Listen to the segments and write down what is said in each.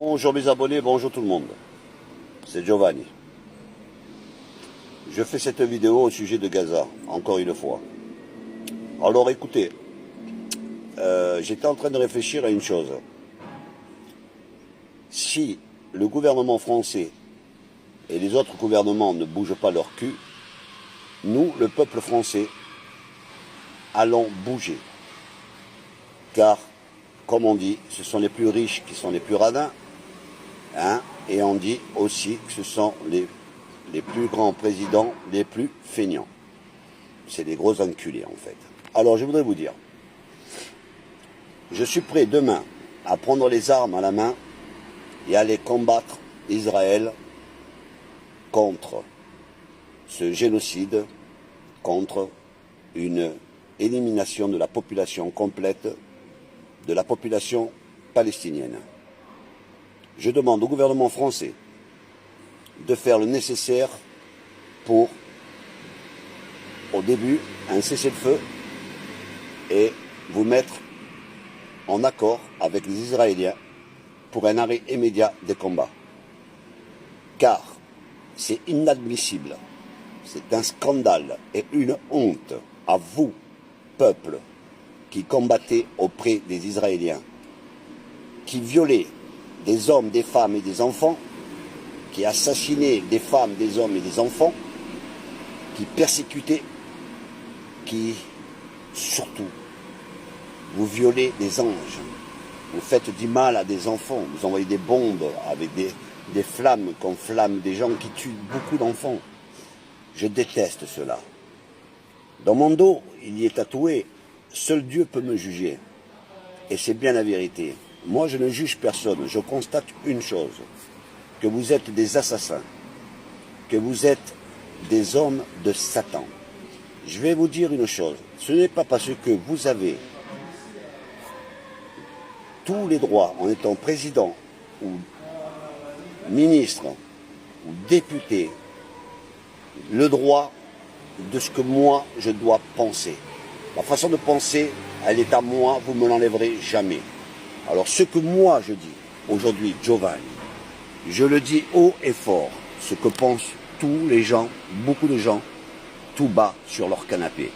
Bonjour mes abonnés, bonjour tout le monde. C'est Giovanni. Je fais cette vidéo au sujet de Gaza, encore une fois. Alors écoutez, j'étais en train de réfléchir à une chose. Si le gouvernement français et les autres gouvernements ne bougent pas leur cul, nous, le peuple français, allons bouger. Car, comme on dit, ce sont les plus riches qui sont les plus radins. Et on dit aussi que ce sont les plus grands présidents les plus feignants. C'est des gros enculés en fait. Alors je voudrais vous dire, je suis prêt demain à prendre les armes à la main et à aller combattre Israël contre ce génocide, contre une élimination de la population complète, de la population palestinienne. Je demande au gouvernement français de faire le nécessaire pour, au début, un cessez-le-feu et vous mettre en accord avec les Israéliens pour un arrêt immédiat des combats. Car c'est inadmissible, c'est un scandale et une honte à vous, peuple, qui combattez auprès des Israéliens, qui violez des hommes, des femmes et des enfants, qui assassinaient des femmes, des hommes et des enfants, qui persécutaient, qui, surtout, vous violez des anges, vous faites du mal à des enfants, vous envoyez des bombes avec des flammes qui enflamment des gens qui tuent beaucoup d'enfants. Je déteste cela. Dans mon dos, il y est tatoué « Seul Dieu peut me juger ». Et c'est bien la vérité. Moi, je ne juge personne, je constate une chose, que vous êtes des assassins, que vous êtes des hommes de Satan. Je vais vous dire une chose, ce n'est pas parce que vous avez tous les droits en étant président ou ministre ou député, le droit de ce que moi je dois penser. Ma façon de penser, elle est à moi, vous ne me l'enlèverez jamais. Alors ce que moi je dis aujourd'hui, Giovanni, je le dis haut et fort, ce que pensent tous les gens, beaucoup de gens, tout bas sur leur canapé.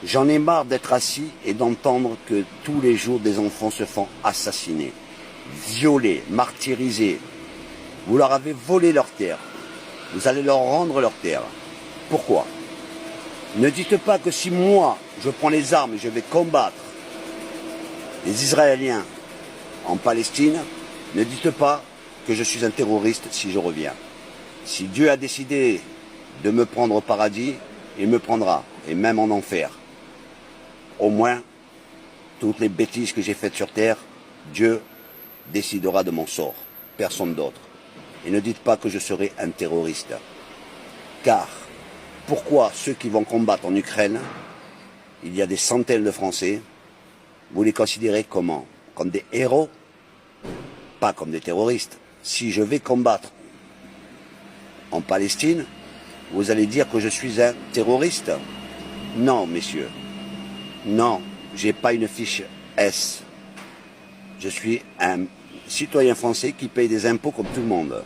J'en ai marre d'être assis et d'entendre que tous les jours des enfants se font assassiner, violés, martyrisés. Vous leur avez volé leur terre, vous allez leur rendre leur terre. Pourquoi? Ne dites pas que si moi je prends les armes et je vais combattre les Israéliens en Palestine, ne dites pas que je suis un terroriste si je reviens. Si Dieu a décidé de me prendre au paradis, il me prendra, et même en enfer. Au moins, toutes les bêtises que j'ai faites sur terre, Dieu décidera de mon sort, personne d'autre. Et ne dites pas que je serai un terroriste. Car, pourquoi ceux qui vont combattre en Ukraine, il y a des centaines de Français, vous les considérez comment? Comme des héros? Pas comme des terroristes. Si je vais combattre en Palestine, vous allez dire que je suis un terroriste? Non, messieurs. Non, j'ai pas une fiche S. Je suis un citoyen français qui paye des impôts comme tout le monde,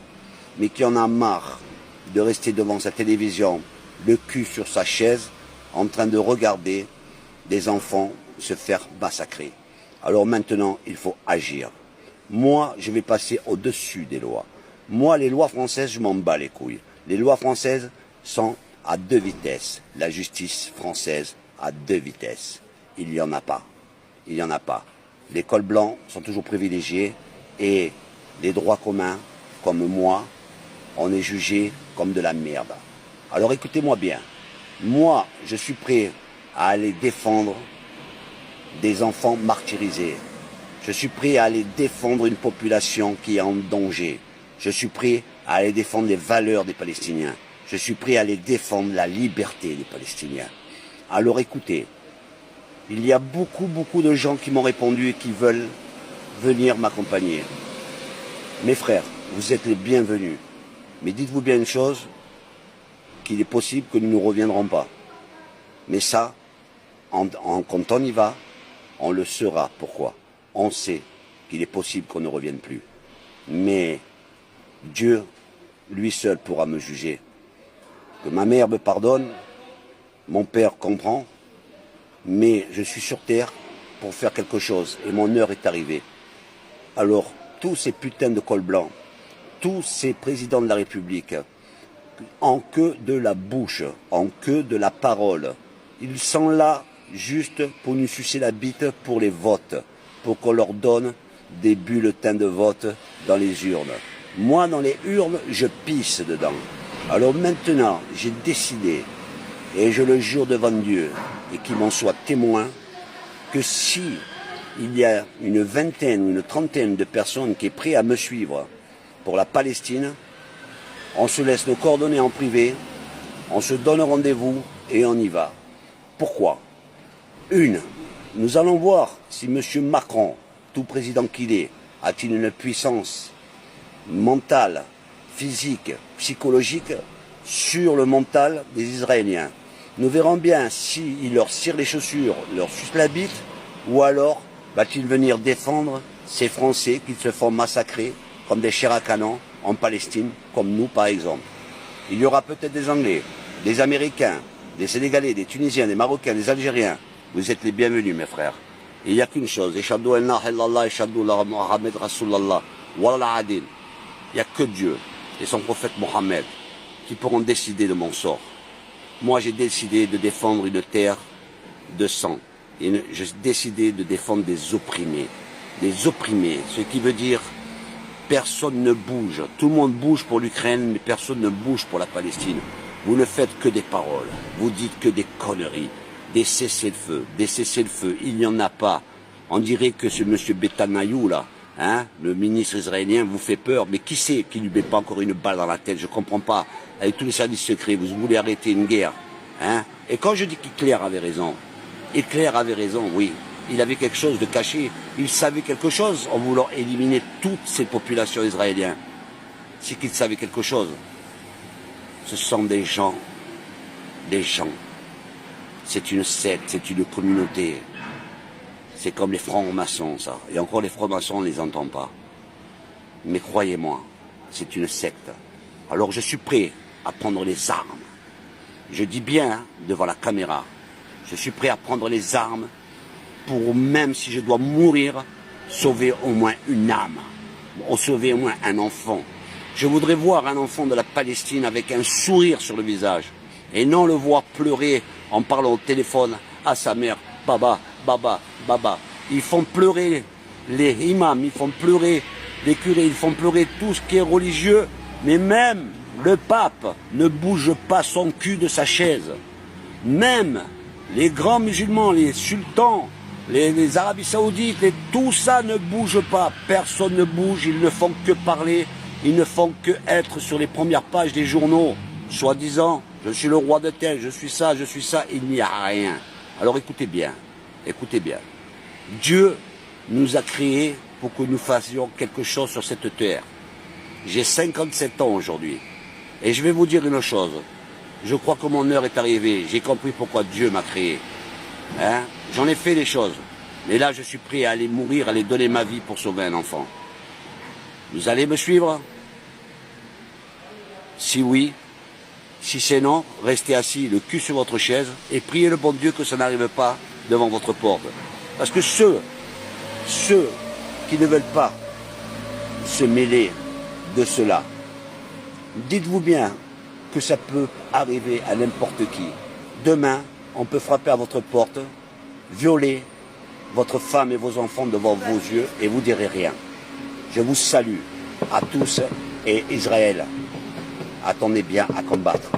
mais qui en a marre de rester devant sa télévision, le cul sur sa chaise, en train de regarder des enfants se faire massacrer. Alors maintenant, il faut agir. Moi, je vais passer au-dessus des lois. Moi, les lois françaises, je m'en bats les couilles. Les lois françaises sont à deux vitesses. La justice française à deux vitesses. Il n'y en a pas. Il n'y en a pas. Les cols blancs sont toujours privilégiés et les droits communs, comme moi, on est jugé comme de la merde. Alors écoutez-moi bien. Moi, je suis prêt à aller défendre des enfants martyrisés. Je suis prêt à aller défendre une population qui est en danger. Je suis prêt à aller défendre les valeurs des Palestiniens. Je suis prêt à aller défendre la liberté des Palestiniens. Alors écoutez, il y a beaucoup de gens qui m'ont répondu et qui veulent venir m'accompagner. Mes frères, vous êtes les bienvenus. Mais dites-vous bien une chose, qu'il est possible que nous ne reviendrons pas. Mais ça, quand on y va, on le saura. Pourquoi? On sait qu'il est possible qu'on ne revienne plus. Mais Dieu, lui seul, pourra me juger. Que ma mère me pardonne, mon père comprend, mais je suis sur terre pour faire quelque chose et mon heure est arrivée. Alors, tous ces putains de cols blancs, tous ces présidents de la République, en que de la bouche, en que de la parole, ils sont là juste pour nous sucer la bite pour les votes, pour qu'on leur donne des bulletins de vote dans les urnes. Moi, dans les urnes, je pisse dedans. Alors maintenant, j'ai décidé, et je le jure devant Dieu, et qu'il m'en soit témoin, que si il y a une vingtaine ou une trentaine de personnes qui est prêtes à me suivre pour la Palestine, on se laisse nos coordonnées en privé, on se donne rendez-vous et on y va. Pourquoi? Nous allons voir si M. Macron, tout président qu'il est, a-t-il une puissance mentale, physique, psychologique sur le mental des Israéliens. Nous verrons bien s'il leur cire les chaussures, leur suce la bite, ou alors va-t-il venir défendre ces Français qui se font massacrer comme des chairs à canon en Palestine, comme nous par exemple. Il y aura peut-être des Anglais, des Américains, des Sénégalais, des Tunisiens, des Marocains, des Algériens. Vous êtes les bienvenus, mes frères. Il n'y a qu'une chose. Il n'y a que Dieu et son prophète Mohammed qui pourront décider de mon sort. Moi, j'ai décidé de défendre une terre de sang. Et j'ai décidé de défendre des opprimés. Des opprimés, ce qui veut dire personne ne bouge. Tout le monde bouge pour l'Ukraine, mais personne ne bouge pour la Palestine. Vous ne faites que des paroles. Vous dites que des conneries. Des cessez-le-feu. Des cessez-le-feu. Il n'y en a pas. On dirait que ce monsieur Betanyahou, là, hein, le ministre israélien, vous fait peur. Mais qui c'est qui ne lui met pas encore une balle dans la tête? Je ne comprends pas. Avec tous les services secrets, vous voulez arrêter une guerre. Hein? Et quand je dis qu'Hitler avait raison, Hitler avait raison, oui. Il avait quelque chose de caché. Il savait quelque chose en voulant éliminer toute cette population israélienne. C'est qu'il savait quelque chose. Ce sont des gens. C'est une secte, c'est une communauté. C'est comme les francs-maçons, ça. Et encore les francs-maçons, on ne les entend pas. Mais croyez-moi, c'est une secte. Alors je suis prêt à prendre les armes. Je dis bien, hein, devant la caméra, je suis prêt à prendre les armes pour, même si je dois mourir, sauver au moins une âme, ou sauver au moins un enfant. Je voudrais voir un enfant de la Palestine avec un sourire sur le visage, et non le voir pleurer en parlant au téléphone à sa mère, baba, baba, baba. Ils font pleurer les imams, ils font pleurer les curés, ils font pleurer tout ce qui est religieux, mais même le pape ne bouge pas son cul de sa chaise. Même les grands musulmans, les sultans, les Arabies Saoudites, tout ça ne bouge pas. Personne ne bouge, ils ne font que parler, ils ne font que être sur les premières pages des journaux, soi-disant, je suis le roi de tel, je suis ça, il n'y a rien. Alors écoutez bien. Dieu nous a créés pour que nous fassions quelque chose sur cette terre. J'ai 57 ans aujourd'hui. Et je vais vous dire une chose. Je crois que mon heure est arrivée. J'ai compris pourquoi Dieu m'a créé. Hein? J'en ai fait des choses. Mais là, je suis prêt à aller mourir, à aller donner ma vie pour sauver un enfant. Vous allez me suivre? Si oui, si c'est non, restez assis, le cul sur votre chaise, et priez le bon Dieu que ça n'arrive pas devant votre porte. Parce que ceux qui ne veulent pas se mêler de cela, dites-vous bien que ça peut arriver à n'importe qui. Demain, on peut frapper à votre porte, violer votre femme et vos enfants devant vos yeux et vous direz rien. Je vous salue à tous et Israël, attendez bien à combattre.